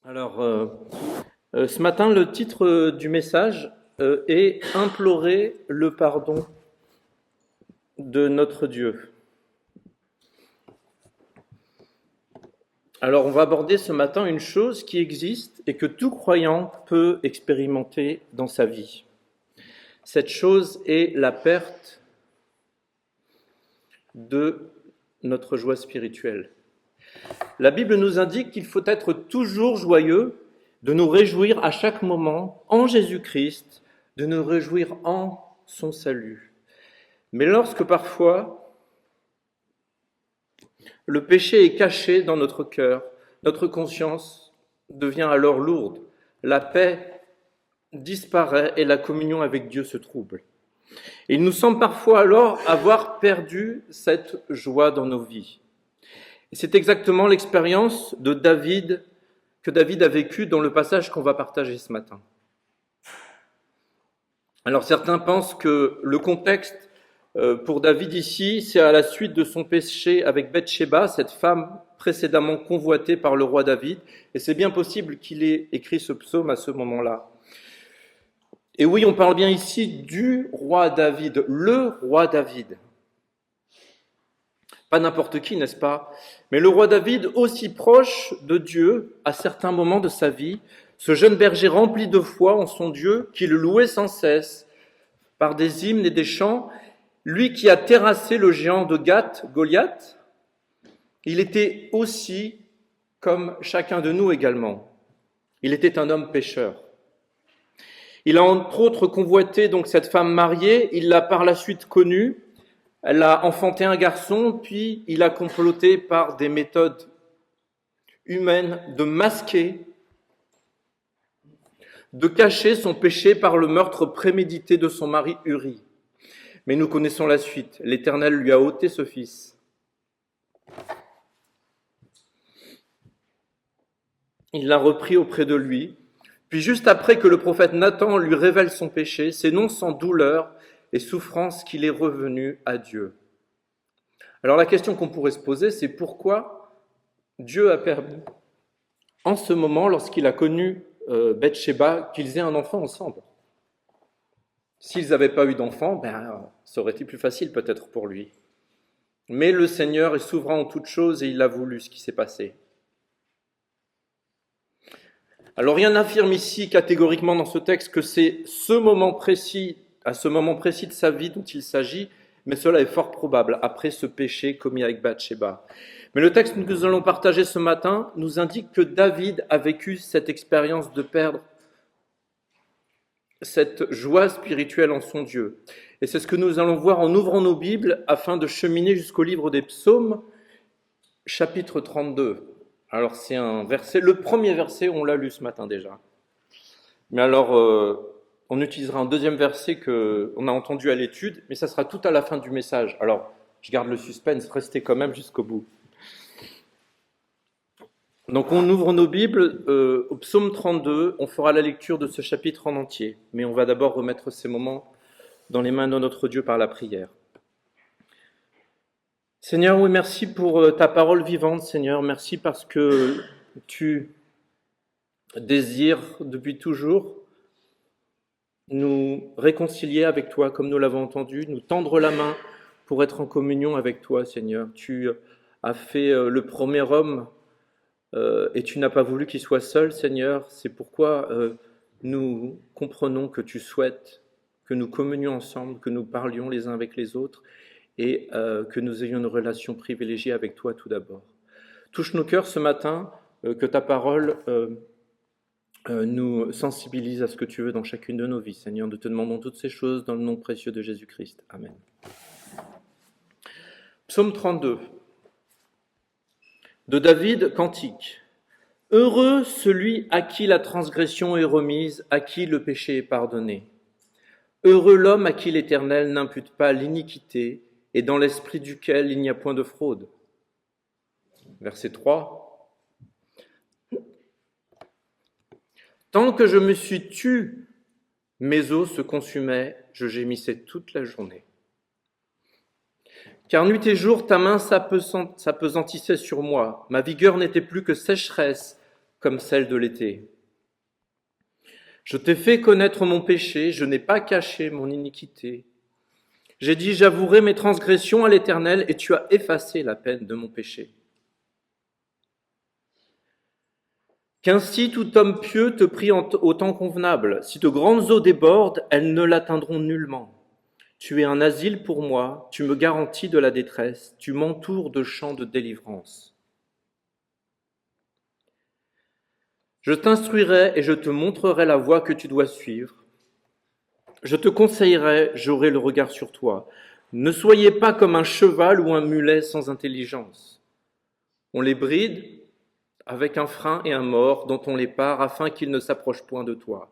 Alors, ce matin, le titre du message est Implorer le pardon de notre Dieu. Alors, on va aborder ce matin une chose qui existe et que tout croyant peut expérimenter dans sa vie. Cette chose est la perte de notre joie spirituelle. La Bible nous indique qu'il faut être toujours joyeux, de nous réjouir à chaque moment en Jésus-Christ, de nous réjouir en son salut. Mais lorsque parfois le péché est caché dans notre cœur, notre conscience devient alors lourde, la paix disparaît et la communion avec Dieu se trouble. Il nous semble parfois alors avoir perdu cette joie dans nos vies. Et c'est exactement l'expérience que David a vécue dans le passage qu'on va partager ce matin. Alors certains pensent que le contexte pour David ici, c'est à la suite de son péché avec Bathsheba, cette femme précédemment convoitée par le roi David, et c'est bien possible qu'il ait écrit ce psaume à ce moment-là. Et oui, on parle bien ici du roi David, le roi David. Pas n'importe qui, n'est-ce pas? Mais le roi David, aussi proche de Dieu à certains moments de sa vie, ce jeune berger rempli de foi en son Dieu, qui le louait sans cesse par des hymnes et des chants, lui qui a terrassé le géant de Gath, Goliath, il était aussi comme chacun de nous également. Il était un homme pécheur. Il a entre autres convoité donc cette femme mariée, il l'a par la suite connue. Elle a enfanté un garçon, puis il a comploté par des méthodes humaines de masquer, de cacher son péché par le meurtre prémédité de son mari Uri. Mais nous connaissons la suite. L'Éternel lui a ôté ce fils. Il l'a repris auprès de lui. Puis juste après que le prophète Nathan lui révèle son péché, c'est non sans douleur et souffrance qu'il est revenu à Dieu. Alors la question qu'on pourrait se poser, c'est pourquoi Dieu a permis, en ce moment, lorsqu'il a connu Bathsheba, qu'ils aient un enfant ensemble. S'ils n'avaient pas eu d'enfant, ça aurait été plus facile peut-être pour lui. Mais le Seigneur est souverain en toutes choses et il a voulu ce qui s'est passé. Alors rien n'affirme ici catégoriquement dans ce texte que c'est ce moment précis, à ce moment précis de sa vie dont il s'agit, mais cela est fort probable après ce péché commis avec Bathsheba. Mais le texte que nous allons partager ce matin nous indique que David a vécu cette expérience de perdre cette joie spirituelle en son Dieu. Et c'est ce que nous allons voir en ouvrant nos Bibles afin de cheminer jusqu'au livre des Psaumes, chapitre 32. Alors c'est un verset, le premier verset, on l'a lu ce matin déjà. Mais alors, on utilisera un deuxième verset qu'on a entendu à l'étude, mais ça sera tout à la fin du message. Alors, je garde le suspense, restez quand même jusqu'au bout. Donc on ouvre nos Bibles au psaume 32, on fera la lecture de ce chapitre en entier, mais on va d'abord remettre ces moments dans les mains de notre Dieu par la prière. Seigneur, oui, merci pour ta parole vivante, Seigneur, merci parce que tu désires depuis toujours nous réconcilier avec toi, comme nous l'avons entendu, nous tendre la main pour être en communion avec toi, Seigneur. Tu as fait le premier homme et tu n'as pas voulu qu'il soit seul, Seigneur. C'est pourquoi nous comprenons que tu souhaites que nous communions ensemble, que nous parlions les uns avec les autres et que nous ayons une relation privilégiée avec toi tout d'abord. Touche nos cœurs ce matin, que ta parole nous sensibilise à ce que tu veux dans chacune de nos vies. Seigneur, nous te demandons toutes ces choses dans le nom précieux de Jésus-Christ. Amen. Psaume 32. De David, cantique. Heureux celui à qui la transgression est remise, à qui le péché est pardonné. Heureux l'homme à qui l'Éternel n'impute pas l'iniquité et dans l'esprit duquel il n'y a point de fraude. Verset 3. Tant que je me suis tu, mes os se consumaient, je gémissais toute la journée. Car nuit et jour, ta main s'apesantissait sur moi. Ma vigueur n'était plus que sécheresse, comme celle de l'été. Je t'ai fait connaître mon péché, je n'ai pas caché mon iniquité. J'ai dit, j'avouerai mes transgressions à l'Éternel, et tu as effacé la peine de mon péché. Qu'ainsi tout homme pieux te prie au temps convenable. Si de grandes eaux débordent, elles ne l'atteindront nullement. Tu es un asile pour moi, tu me garantis de la détresse, tu m'entoures de chants de délivrance. Je t'instruirai et je te montrerai la voie que tu dois suivre. Je te conseillerai, j'aurai le regard sur toi. Ne soyez pas comme un cheval ou un mulet sans intelligence. On les bride avec un frein et un mors dont on les pare afin qu'ils ne s'approchent point de toi.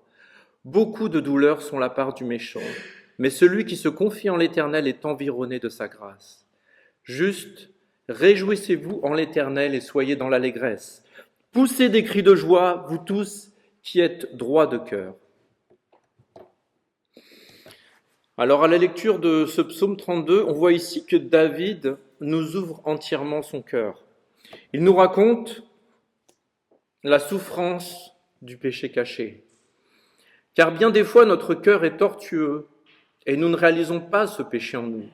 Beaucoup de douleurs sont la part du méchant, mais celui qui se confie en l'Éternel est environné de sa grâce. Juste, réjouissez-vous en l'Éternel et soyez dans l'allégresse. Poussez des cris de joie, vous tous qui êtes droits de cœur. Alors à la lecture de ce psaume 32, on voit ici que David nous ouvre entièrement son cœur. Il nous raconte la souffrance du péché caché. Car bien des fois, notre cœur est tortueux et nous ne réalisons pas ce péché en nous.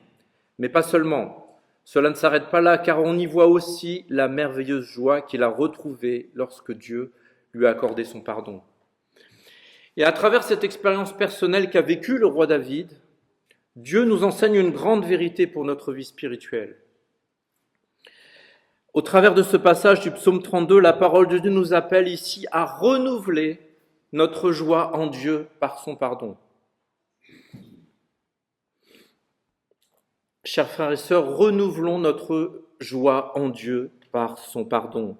Mais pas seulement. Cela ne s'arrête pas là, car on y voit aussi la merveilleuse joie qu'il a retrouvée lorsque Dieu lui a accordé son pardon. Et à travers cette expérience personnelle qu'a vécue le roi David, Dieu nous enseigne une grande vérité pour notre vie spirituelle. Au travers de ce passage du psaume 32, la parole de Dieu nous appelle ici à renouveler notre joie en Dieu par son pardon. Chers frères et sœurs, renouvelons notre joie en Dieu par son pardon.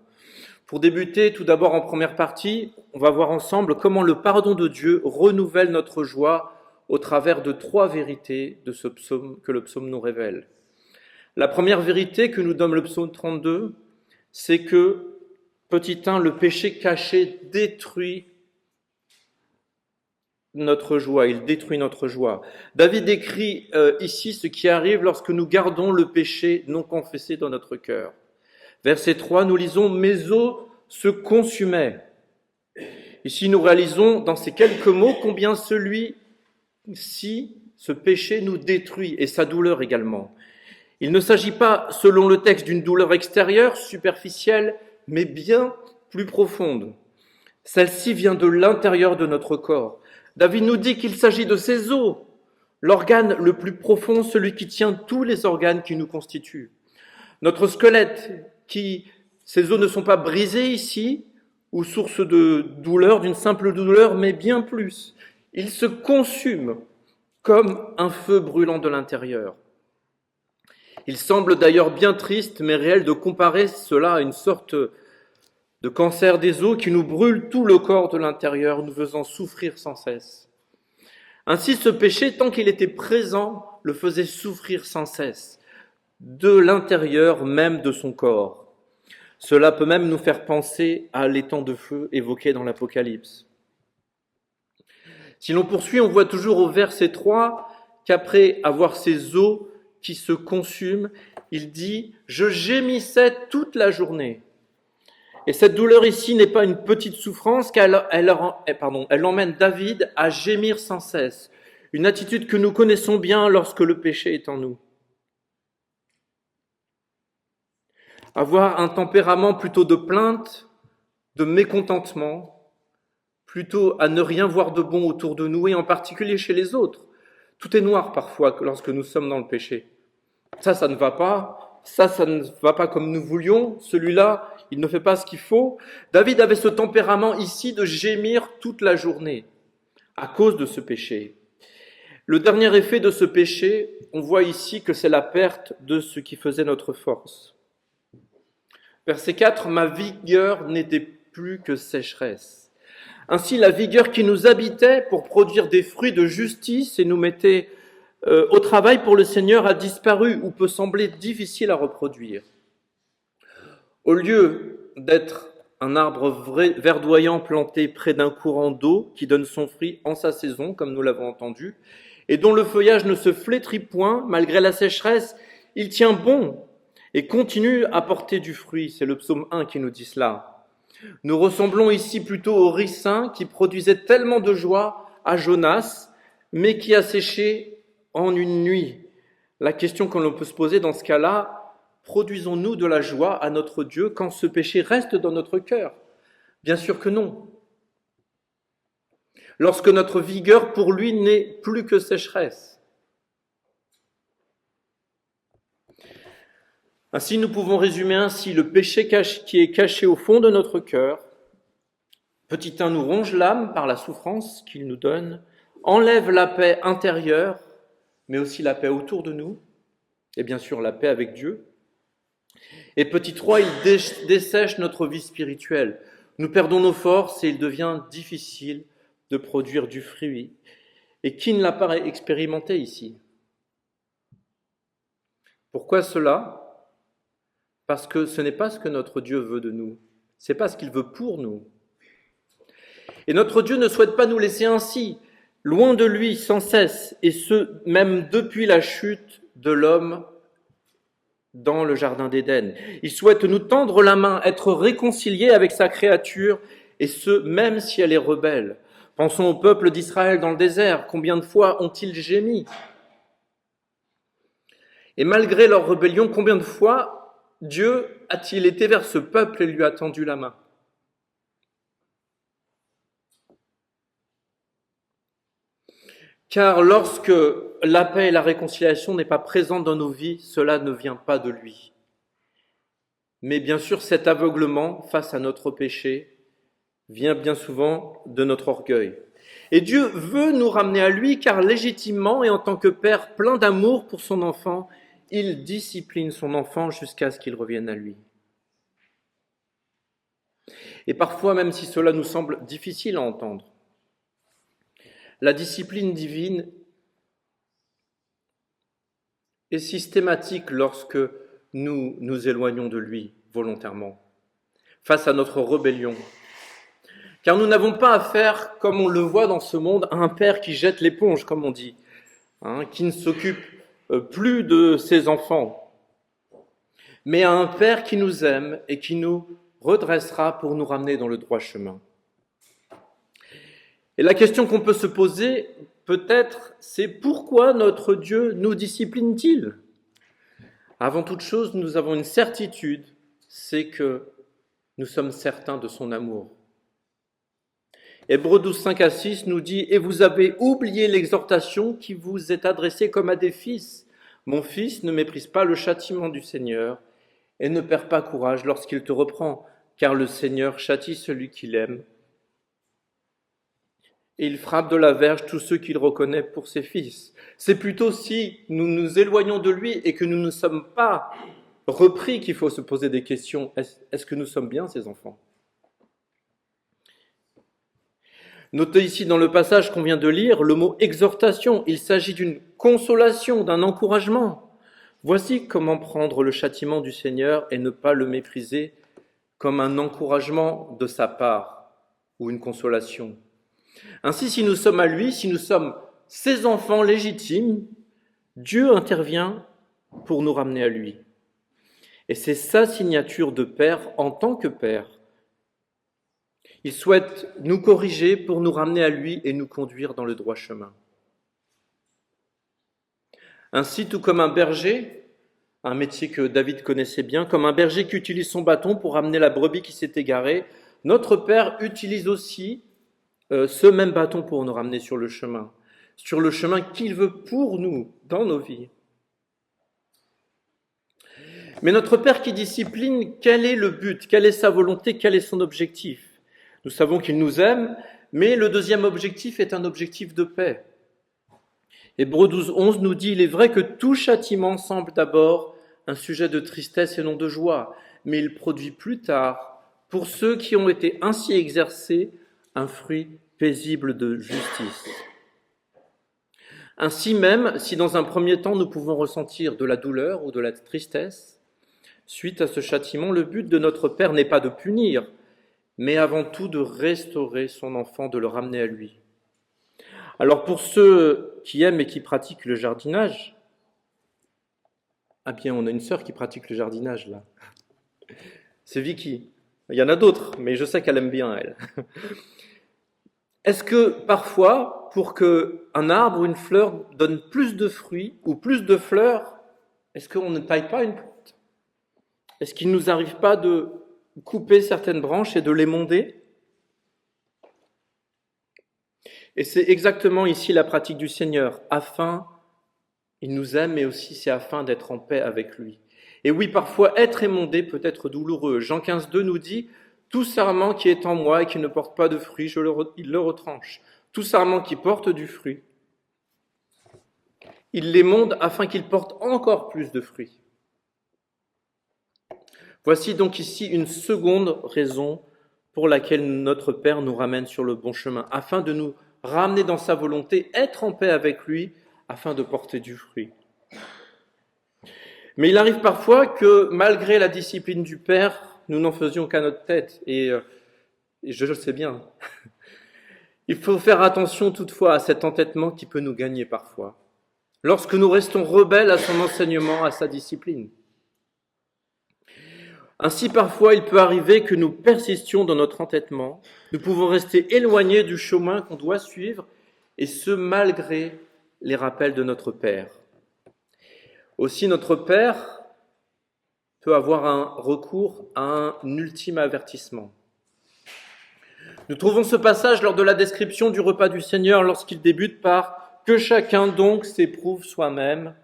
Pour débuter, tout d'abord en première partie, on va voir ensemble comment le pardon de Dieu renouvelle notre joie au travers de 3 vérités de ce psaume que le psaume nous révèle. La première vérité que nous donne le psaume 32, c'est que, petit 1, le péché caché détruit notre joie, il détruit notre joie. David décrit ici ce qui arrive lorsque nous gardons le péché non confessé dans notre cœur. Verset 3, nous lisons « Mes os se consumaient ». Ici, nous réalisons dans ces quelques mots combien celui-ci, ce péché, nous détruit, et sa douleur également. Il ne s'agit pas, selon le texte, d'une douleur extérieure, superficielle, mais bien plus profonde. Celle-ci vient de l'intérieur de notre corps. David nous dit qu'il s'agit de ses os, l'organe le plus profond, celui qui tient tous les organes qui nous constituent. Notre squelette, ces os ne sont pas brisés ici, ou source de douleur, d'une simple douleur, mais bien plus. Ils se consument comme un feu brûlant de l'intérieur. Il semble d'ailleurs bien triste, mais réel, de comparer cela à une sorte de cancer des os qui nous brûle tout le corps de l'intérieur, nous faisant souffrir sans cesse. Ainsi, ce péché, tant qu'il était présent, le faisait souffrir sans cesse, de l'intérieur même de son corps. Cela peut même nous faire penser à l'étang de feu évoqué dans l'Apocalypse. Si l'on poursuit, on voit toujours au verset 3 qu'après avoir ces os qui se consument, il dit « Je gémissais toute la journée ». Et cette douleur ici n'est pas une petite souffrance, car elle emmène David à gémir sans cesse, une attitude que nous connaissons bien lorsque le péché est en nous. Avoir un tempérament plutôt de plainte, de mécontentement, plutôt à ne rien voir de bon autour de nous et en particulier chez les autres. Tout est noir parfois lorsque nous sommes dans le péché. Ça ne va pas. Ça ne va pas comme nous voulions. Celui-là, il ne fait pas ce qu'il faut. David avait ce tempérament ici de gémir toute la journée à cause de ce péché. Le dernier effet de ce péché, on voit ici que c'est la perte de ce qui faisait notre force. Verset 4, « Ma vigueur n'était plus que sécheresse. » Ainsi, la vigueur qui nous habitait pour produire des fruits de justice et nous mettait au travail pour le Seigneur a disparu ou peut sembler difficile à reproduire. Au lieu d'être un arbre verdoyant planté près d'un courant d'eau qui donne son fruit en sa saison, comme nous l'avons entendu, et dont le feuillage ne se flétrit point malgré la sécheresse, il tient bon et continue à porter du fruit. C'est le psaume 1 qui nous dit cela. Nous ressemblons ici plutôt au ricin qui produisait tellement de joie à Jonas, mais qui a séché en une nuit. La question que l'on peut se poser dans ce cas-là, produisons-nous de la joie à notre Dieu quand ce péché reste dans notre cœur? Bien sûr que non. Lorsque notre vigueur pour lui n'est plus que sécheresse. Ainsi, nous pouvons résumer ainsi le péché qui est caché au fond de notre cœur. Petit 1 nous ronge l'âme par la souffrance qu'il nous donne, enlève la paix intérieure, mais aussi la paix autour de nous, et bien sûr la paix avec Dieu. Et petit 3, il dessèche notre vie spirituelle. Nous perdons nos forces et il devient difficile de produire du fruit. Et qui ne l'a pas expérimenté ici? Pourquoi cela? Parce que ce n'est pas ce que notre Dieu veut de nous. Ce n'est pas ce qu'il veut pour nous. Et notre Dieu ne souhaite pas nous laisser ainsi, loin de lui sans cesse, et ce, même depuis la chute de l'homme dans le jardin d'Éden. Il souhaite nous tendre la main, être réconcilié avec sa créature, et ce, même si elle est rebelle. Pensons au peuple d'Israël dans le désert. Combien de fois ont-ils gémi? Et malgré leur rébellion, combien de fois Dieu a-t-il été vers ce peuple et lui a tendu la main? Car lorsque la paix et la réconciliation n'est pas présente dans nos vies, cela ne vient pas de lui. Mais bien sûr, cet aveuglement face à notre péché vient bien souvent de notre orgueil. Et Dieu veut nous ramener à lui car légitimement et en tant que père plein d'amour pour son enfant, il discipline son enfant jusqu'à ce qu'il revienne à lui. Et parfois, même si cela nous semble difficile à entendre, la discipline divine est systématique lorsque nous nous éloignons de lui volontairement, face à notre rébellion. Car nous n'avons pas affaire, comme on le voit dans ce monde, à un père qui jette l'éponge, comme on dit, qui ne s'occupe plus de ses enfants, mais à un père qui nous aime et qui nous redressera pour nous ramener dans le droit chemin. Et la question qu'on peut se poser, peut-être, c'est pourquoi notre Dieu nous discipline-t-il? Avant toute chose, nous avons une certitude, c'est que nous sommes certains de son amour. Hébreux 12, 5 à 6 nous dit « Et vous avez oublié l'exhortation qui vous est adressée comme à des fils. Mon fils, ne méprise pas le châtiment du Seigneur et ne perds pas courage lorsqu'il te reprend, car le Seigneur châtie celui qu'il aime. Et il frappe de la verge tous ceux qu'il reconnaît pour ses fils. » C'est plutôt si nous nous éloignons de lui et que nous ne sommes pas repris qu'il faut se poser des questions. Est-ce que nous sommes bien ses enfants? Notez ici dans le passage qu'on vient de lire le mot exhortation. Il s'agit d'une consolation, d'un encouragement. Voici comment prendre le châtiment du Seigneur et ne pas le mépriser comme un encouragement de sa part ou une consolation. Ainsi, si nous sommes à lui, si nous sommes ses enfants légitimes, Dieu intervient pour nous ramener à lui. Et c'est sa signature de père en tant que père. Il souhaite nous corriger pour nous ramener à lui et nous conduire dans le droit chemin. Ainsi, tout comme un berger, un métier que David connaissait bien, comme un berger qui utilise son bâton pour ramener la brebis qui s'est égarée, notre Père utilise aussi ce même bâton pour nous ramener sur le chemin qu'il veut pour nous dans nos vies. Mais notre Père qui discipline, quel est le but? Quelle est sa volonté? Quel est son objectif? Nous savons qu'il nous aime, mais le deuxième objectif est un objectif de paix. Hébreux 12, 11 nous dit « Il est vrai que tout châtiment semble d'abord un sujet de tristesse et non de joie, mais il produit plus tard, pour ceux qui ont été ainsi exercés, un fruit paisible de justice. » Ainsi même, si dans un premier temps nous pouvons ressentir de la douleur ou de la tristesse, suite à ce châtiment, le but de notre Père n'est pas de punir, mais avant tout de restaurer son enfant, de le ramener à lui. Alors pour ceux qui aiment et qui pratiquent le jardinage, ah bien on a une sœur qui pratique le jardinage là, c'est Vicky. Il y en a d'autres, mais je sais qu'elle aime bien, elle. Est-ce que parfois, pour qu'un arbre ou une fleur donne plus de fruits ou plus de fleurs, est-ce qu'on ne taille pas une plante? Est-ce qu'il ne nous arrive pas de couper certaines branches et de l'émonder? Et c'est exactement ici la pratique du Seigneur, afin, il nous aime, mais aussi c'est afin d'être en paix avec lui. Et oui, parfois être émondé peut être douloureux. Jean 15,2 nous dit: tout sarment qui est en moi et qui ne porte pas de fruit, il le retranche. Tout sarment qui porte du fruit, il l'émonde afin qu'il porte encore plus de fruits. Voici donc ici une seconde raison pour laquelle notre Père nous ramène sur le bon chemin, afin de nous ramener dans sa volonté, être en paix avec lui, afin de porter du fruit. Mais il arrive parfois que, malgré la discipline du Père, nous n'en faisions qu'à notre tête, et je le sais bien. Il faut faire attention toutefois à cet entêtement qui peut nous gagner parfois, lorsque nous restons rebelles à son enseignement, à sa discipline. Ainsi, parfois, il peut arriver que nous persistions dans notre entêtement, nous pouvons rester éloignés du chemin qu'on doit suivre, et ce, malgré les rappels de notre Père. Aussi, notre Père peut avoir un recours à un ultime avertissement. Nous trouvons ce passage lors de la description du repas du Seigneur, lorsqu'il débute par « Que chacun donc s'éprouve soi-même ».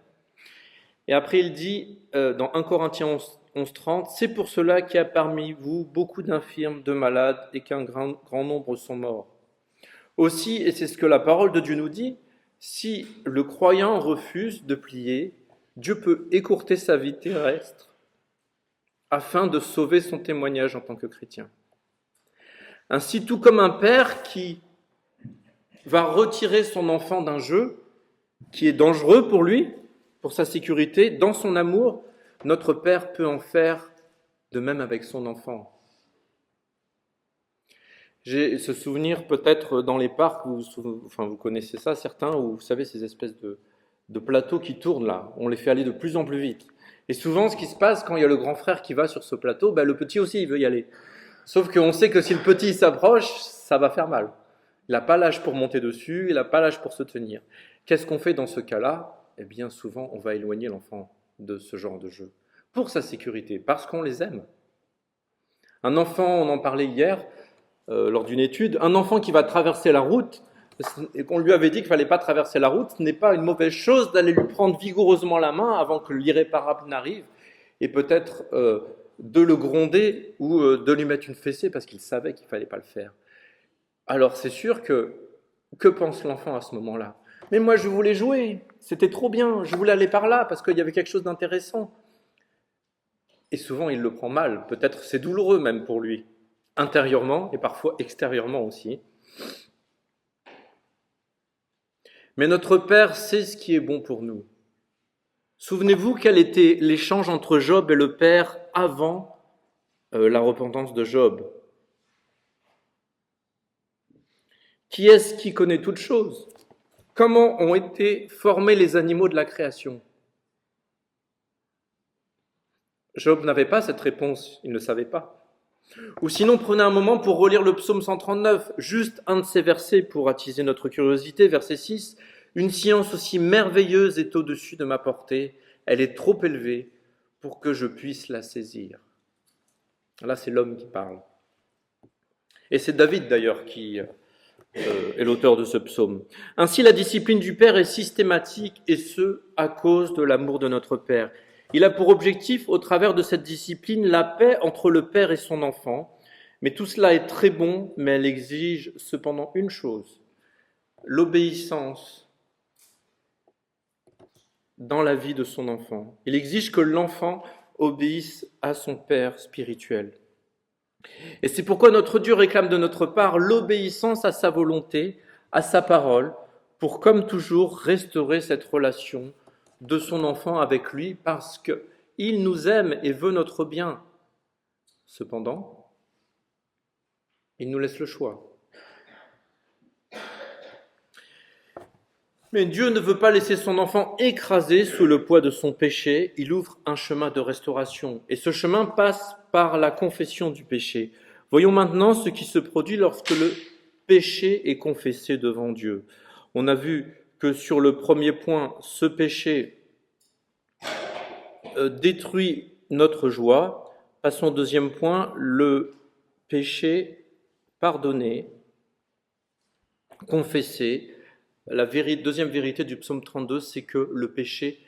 Et après, il dit dans 1 Corinthiens 11,30 « C'est pour cela qu'il y a parmi vous beaucoup d'infirmes, de malades, et qu'un grand nombre sont morts. » Aussi, et c'est ce que la parole de Dieu nous dit, si le croyant refuse de plier, Dieu peut écourter sa vie terrestre afin de sauver son témoignage en tant que chrétien. Ainsi, tout comme un père qui va retirer son enfant d'un jeu qui est dangereux pour lui, pour sa sécurité, dans son amour, notre Père peut en faire de même avec son enfant. J'ai ce souvenir peut-être dans les parcs, vous connaissez ça certains, où vous savez ces espèces de plateaux qui tournent là, on les fait aller de plus en plus vite. Et souvent ce qui se passe quand il y a le grand frère qui va sur ce plateau, le petit aussi il veut y aller. Sauf qu'on sait que si le petit s'approche, ça va faire mal. Il n'a pas l'âge pour monter dessus, il n'a pas l'âge pour se tenir. Qu'est-ce qu'on fait dans ce cas-là? Eh bien souvent on va éloigner l'enfant de ce genre de jeu, pour sa sécurité, parce qu'on les aime. Un enfant, on en parlait hier, lors d'une étude, un enfant qui va traverser la route, et qu'on lui avait dit qu'il ne fallait pas traverser la route, ce n'est pas une mauvaise chose d'aller lui prendre vigoureusement la main avant que l'irréparable n'arrive, et peut-être de le gronder ou de lui mettre une fessée parce qu'il savait qu'il ne fallait pas le faire. Alors c'est sûr que pense l'enfant à ce moment-là? Mais moi je voulais jouer, c'était trop bien, je voulais aller par là parce qu'il y avait quelque chose d'intéressant. Et souvent il le prend mal, peut-être c'est douloureux même pour lui, intérieurement et parfois extérieurement aussi. Mais notre Père sait ce qui est bon pour nous. Souvenez-vous quel était l'échange entre Job et le Père avant la repentance de Job. Qui est-ce qui connaît toutes choses? Comment ont été formés les animaux de la création? Job n'avait pas cette réponse, il ne savait pas. Ou sinon, prenez un moment pour relire le psaume 139, juste un de ces versets pour attiser notre curiosité, verset 6. « Une science aussi merveilleuse est au-dessus de ma portée, elle est trop élevée pour que je puisse la saisir. » Là, c'est l'homme qui parle. Et c'est David d'ailleurs qui est l'auteur de ce psaume. Ainsi, la discipline du Père est systématique, et ce, à cause de l'amour de notre Père. Il a pour objectif, au travers de cette discipline, la paix entre le Père et son enfant. Mais tout cela est très bon, mais elle exige cependant une chose, l'obéissance dans la vie de son enfant. Il exige que l'enfant obéisse à son Père spirituel. Et c'est pourquoi notre Dieu réclame de notre part l'obéissance à sa volonté, à sa parole, pour, comme toujours, restaurer cette relation de son enfant avec lui, parce qu'il nous aime et veut notre bien. Cependant, il nous laisse le choix. Mais Dieu ne veut pas laisser son enfant écrasé sous le poids de son péché. Il ouvre un chemin de restauration. Et ce chemin passe par la confession du péché. Voyons maintenant ce qui se produit lorsque le péché est confessé devant Dieu. On a vu que sur le premier point, ce péché détruit notre joie. Passons au deuxième point, le péché pardonné, confessé. Deuxième vérité du psaume 32, c'est que le péché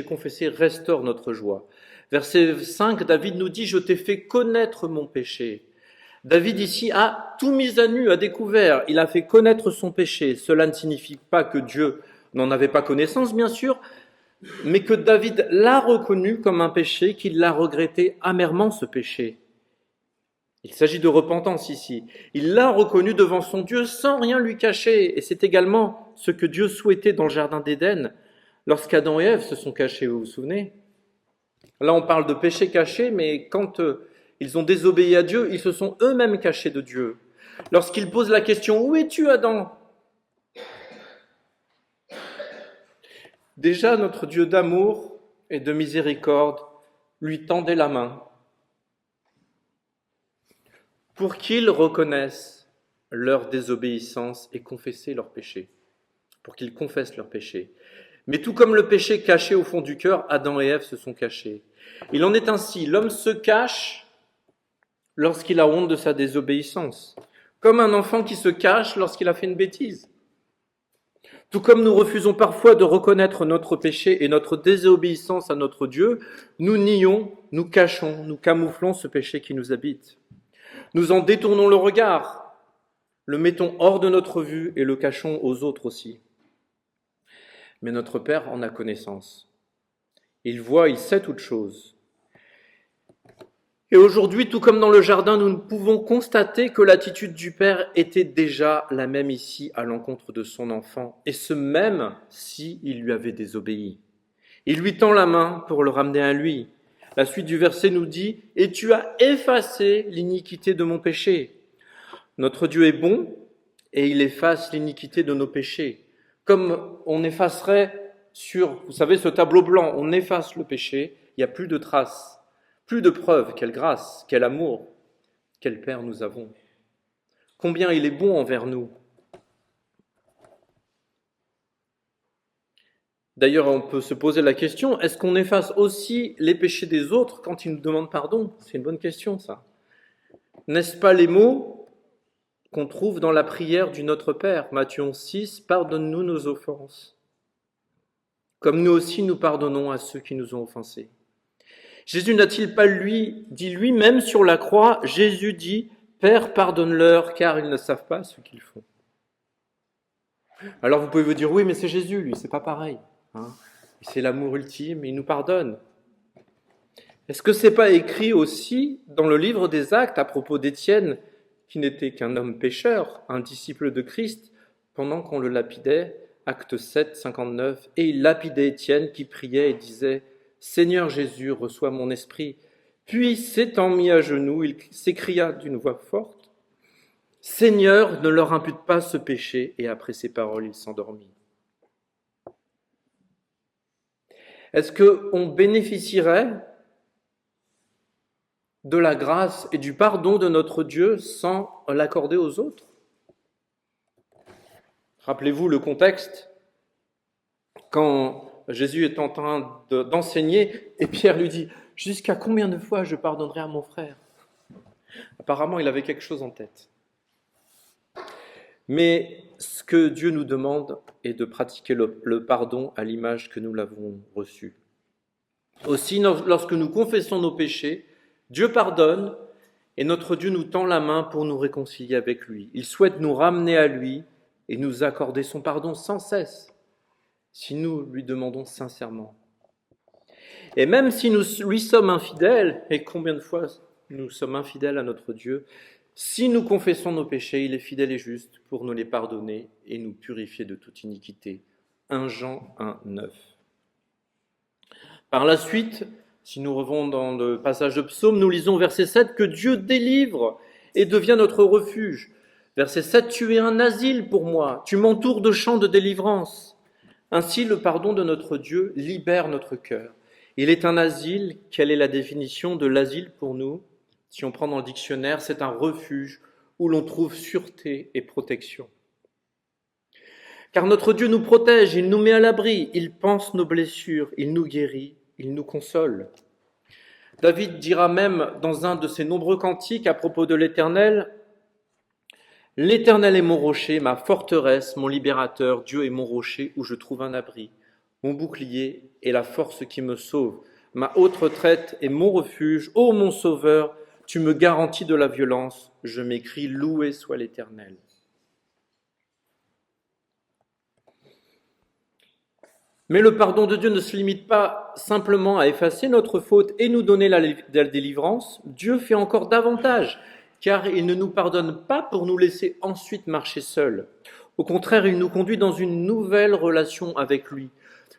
confessé restaure notre joie. Verset 5, David nous dit « Je t'ai fait connaître mon péché ». David ici a tout mis à nu, a découvert, il a fait connaître son péché. Cela ne signifie pas que Dieu n'en avait pas connaissance, bien sûr, mais que David l'a reconnu comme un péché, qu'il l'a regretté amèrement, ce péché. Il s'agit de repentance ici. Il l'a reconnu devant son Dieu sans rien lui cacher. Et c'est également ce que Dieu souhaitait dans le jardin d'Éden, lorsqu'Adam et Ève se sont cachés, vous vous souvenez? Là, on parle de péché caché, mais quand ils ont désobéi à Dieu, ils se sont eux-mêmes cachés de Dieu. Lorsqu'il pose la question « Où es-tu, Adam ?» Déjà, notre Dieu d'amour et de miséricorde lui tendait la main pour qu'ils reconnaissent leur désobéissance et confesser leur péché, pour qu'ils confessent leur péché. Mais tout comme le péché caché au fond du cœur, Adam et Ève se sont cachés. Il en est ainsi, l'homme se cache lorsqu'il a honte de sa désobéissance, comme un enfant qui se cache lorsqu'il a fait une bêtise. Tout comme nous refusons parfois de reconnaître notre péché et notre désobéissance à notre Dieu, nous nions, nous cachons, nous camouflons ce péché qui nous habite. Nous en détournons le regard, le mettons hors de notre vue et le cachons aux autres aussi. Mais notre Père en a connaissance. Il voit, il sait toutes choses. Et aujourd'hui, tout comme dans le jardin, nous pouvons constater que l'attitude du Père était déjà la même ici à l'encontre de son enfant, et ce même s'il lui avait désobéi. Il lui tend la main pour le ramener à lui. La suite du verset nous dit « Et tu as effacé l'iniquité de mon péché ». Notre Dieu est bon et il efface l'iniquité de nos péchés. Comme on effacerait sur, vous savez, ce tableau blanc, on efface le péché, il n'y a plus de traces. Plus de preuves, quelle grâce, quel amour, quel Père nous avons. Combien il est bon envers nous. D'ailleurs, on peut se poser la question, est-ce qu'on efface aussi les péchés des autres quand ils nous demandent pardon? C'est une bonne question, ça. N'est-ce pas les mots qu'on trouve dans la prière du Notre Père, Matthieu 6, pardonne-nous nos offenses, comme nous aussi nous pardonnons à ceux qui nous ont offensés. Jésus n'a-t-il pas dit lui-même sur la croix, Jésus dit, Père, pardonne-leur, car ils ne savent pas ce qu'ils font. Alors vous pouvez vous dire, oui, mais c'est Jésus, lui, c'est pas pareil. C'est l'amour ultime, il nous pardonne. Est-ce que c'est pas écrit aussi dans le livre des Actes à propos d'Étienne, qui n'était qu'un homme pécheur, un disciple de Christ, pendant qu'on le lapidait, Acte 7, 59, et il lapidait Étienne qui priait et disait, Seigneur Jésus, reçois mon esprit. Puis, s'étant mis à genoux, il s'écria d'une voix forte, Seigneur, ne leur impute pas ce péché. Et après ces paroles, il s'endormit. Est-ce qu'on bénéficierait de la grâce et du pardon de notre Dieu sans l'accorder aux autres? Rappelez-vous le contexte, quand Jésus est en train d'enseigner et Pierre lui dit « Jusqu'à combien de fois je pardonnerai à mon frère ?» Apparemment, il avait quelque chose en tête. Mais ce que Dieu nous demande est de pratiquer le pardon à l'image que nous l'avons reçu. Aussi, lorsque nous confessons nos péchés, Dieu pardonne et notre Dieu nous tend la main pour nous réconcilier avec lui. Il souhaite nous ramener à lui et nous accorder son pardon sans cesse, si nous lui demandons sincèrement. Et même si nous lui sommes infidèles, et combien de fois nous sommes infidèles à notre Dieu, si nous confessons nos péchés, il est fidèle et juste pour nous les pardonner et nous purifier de toute iniquité. 1 Jean 1, 9. Par la suite, si nous revenons dans le passage de Psaume, nous lisons verset 7 que Dieu délivre et devient notre refuge. Verset 7, tu es un asile pour moi, tu m'entoures de chants de délivrance. Ainsi, le pardon de notre Dieu libère notre cœur. Il est un asile. Quelle est la définition de l'asile pour nous? Si on prend dans le dictionnaire, c'est un refuge où l'on trouve sûreté et protection. Car notre Dieu nous protège, il nous met à l'abri, il panse nos blessures, il nous guérit, il nous console. David dira même dans un de ses nombreux cantiques à propos de l'Éternel, « L'Éternel est mon rocher, ma forteresse, mon libérateur, Dieu est mon rocher où je trouve un abri, mon bouclier est la force qui me sauve, ma haute retraite est mon refuge, ô mon sauveur, tu me garantis de la violence, je m'écrie, loué soit l'Éternel. » Mais le pardon de Dieu ne se limite pas simplement à effacer notre faute et nous donner la délivrance. Dieu fait encore davantage, car il ne nous pardonne pas pour nous laisser ensuite marcher seuls. Au contraire, il nous conduit dans une nouvelle relation avec lui.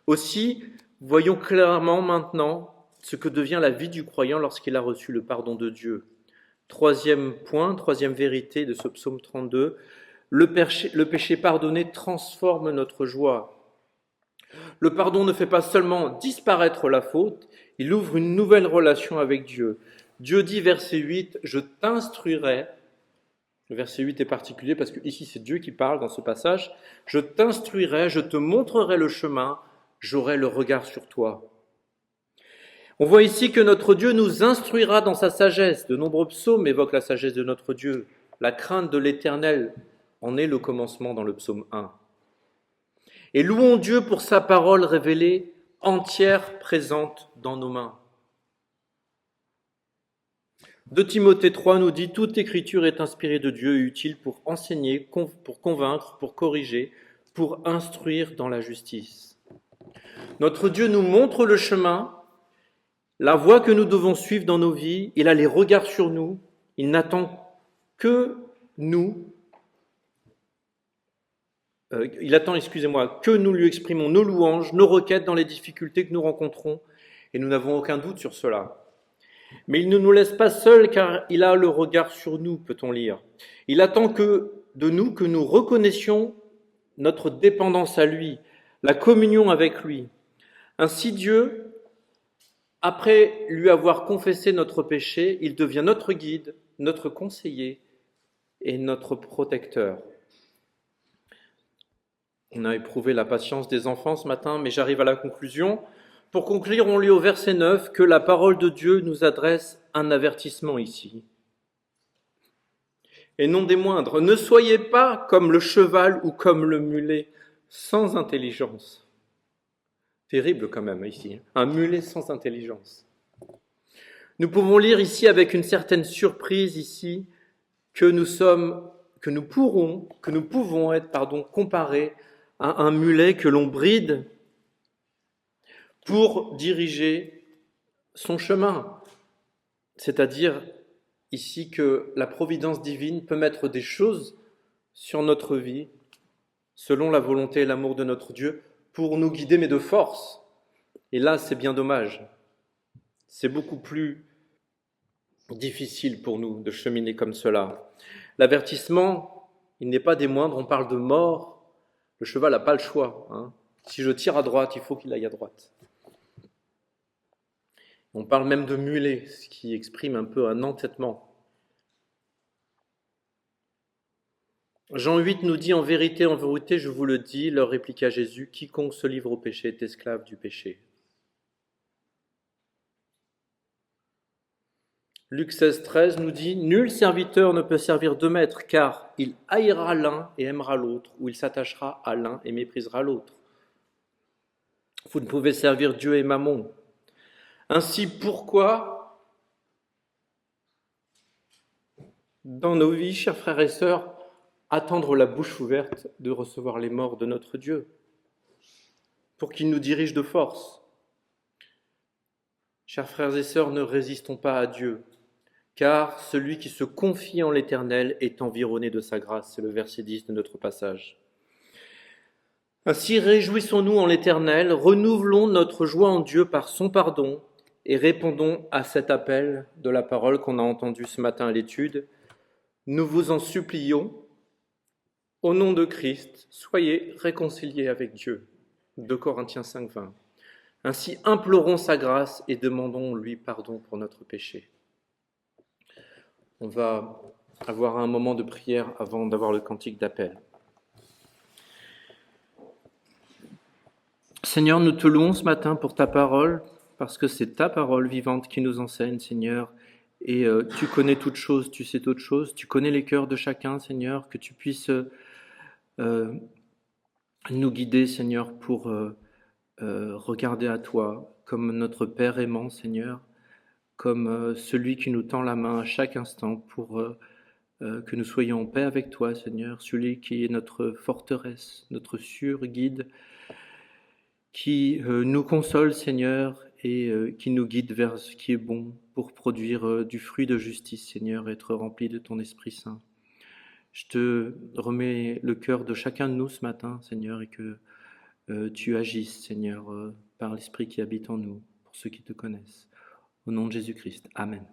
Aussi, voyons clairement maintenant ce que devient la vie du croyant lorsqu'il a reçu le pardon de Dieu. Troisième point, troisième vérité de ce psaume 32, le péché pardonné transforme notre joie. Le pardon ne fait pas seulement disparaître la faute, il ouvre une nouvelle relation avec Dieu. Dieu dit, verset 8, « Je t'instruirai ». Le verset 8 est particulier parce que ici c'est Dieu qui parle dans ce passage. « Je t'instruirai, je te montrerai le chemin, j'aurai le regard sur toi. » On voit ici que notre Dieu nous instruira dans sa sagesse. De nombreux psaumes évoquent la sagesse de notre Dieu. La crainte de l'Éternel en est le commencement dans le psaume 1. Et louons Dieu pour sa parole révélée, entière, présente dans nos mains. 2 Timothée 3 nous dit « Toute écriture est inspirée de Dieu et utile pour enseigner, pour convaincre, pour corriger, pour instruire dans la justice. » Notre Dieu nous montre le chemin, la voie que nous devons suivre dans nos vies. Il a les regards sur nous. Il n'attend que nous. Que nous lui exprimons nos louanges, nos requêtes dans les difficultés que nous rencontrons, et nous n'avons aucun doute sur cela. Mais il ne nous laisse pas seuls, car il a le regard sur nous, peut-on lire. Il attend de nous que nous reconnaissions notre dépendance à lui, la communion avec lui. Ainsi Dieu, après lui avoir confessé notre péché, il devient notre guide, notre conseiller et notre protecteur. On a éprouvé la patience des enfants ce matin, mais j'arrive à la conclusion. Pour conclure, on lit au verset 9 que la parole de Dieu nous adresse un avertissement ici. Et non des moindres, ne soyez pas comme le cheval ou comme le mulet, sans intelligence. Terrible quand même ici, un mulet sans intelligence. Nous pouvons lire ici avec une certaine surprise ici que nous pouvons être comparés à un mulet que l'on bride pour diriger son chemin. C'est-à-dire ici que la providence divine peut mettre des choses sur notre vie selon la volonté et l'amour de notre Dieu pour nous guider, mais de force. Et là, c'est bien dommage. C'est beaucoup plus difficile pour nous de cheminer comme cela. L'avertissement, il n'est pas des moindres, on parle de mort. Le cheval n'a pas le choix. Si je tire à droite, il faut qu'il aille à droite. On parle même de mulet, ce qui exprime un peu un entêtement. Jean 8 nous dit « En vérité, je vous le dis, leur répliqua Jésus, quiconque se livre au péché est esclave du péché. » Luc 16, 13 nous dit « Nul serviteur ne peut servir deux maîtres, car il haïra l'un et aimera l'autre, ou il s'attachera à l'un et méprisera l'autre. Vous ne pouvez servir Dieu et Mammon. Ainsi, pourquoi, dans nos vies, chers frères et sœurs, attendre la bouche ouverte de recevoir les morts de notre Dieu, pour qu'il nous dirige de force? Chers frères et sœurs, ne résistons pas à Dieu, car celui qui se confie en l'Éternel est environné de sa grâce. C'est le verset 10 de notre passage. Ainsi, réjouissons-nous en l'Éternel, renouvelons notre joie en Dieu par son pardon et répondons à cet appel de la parole qu'on a entendu ce matin à l'étude. Nous vous en supplions, Au nom de Christ, soyez réconciliés avec Dieu. 2 Corinthiens 5, 20. Ainsi, implorons sa grâce et demandons-lui pardon pour notre péché. On va avoir un moment de prière avant d'avoir le cantique d'appel. Seigneur, nous te louons ce matin pour ta parole, parce que c'est ta parole vivante qui nous enseigne, Seigneur. Et tu connais toutes choses, tu sais toutes choses, tu connais les cœurs de chacun, Seigneur, que tu puisses nous guider, Seigneur, pour regarder à toi comme notre Père aimant, Seigneur, comme celui qui nous tend la main à chaque instant pour que nous soyons en paix avec toi, Seigneur, celui qui est notre forteresse, notre sûr guide, qui nous console, Seigneur, et qui nous guide vers ce qui est bon pour produire du fruit de justice, Seigneur, et être rempli de ton Esprit Saint. Je te remets le cœur de chacun de nous ce matin, Seigneur, et que tu agisses, Seigneur, par l'Esprit qui habite en nous, pour ceux qui te connaissent. Au nom de Jésus-Christ. Amen.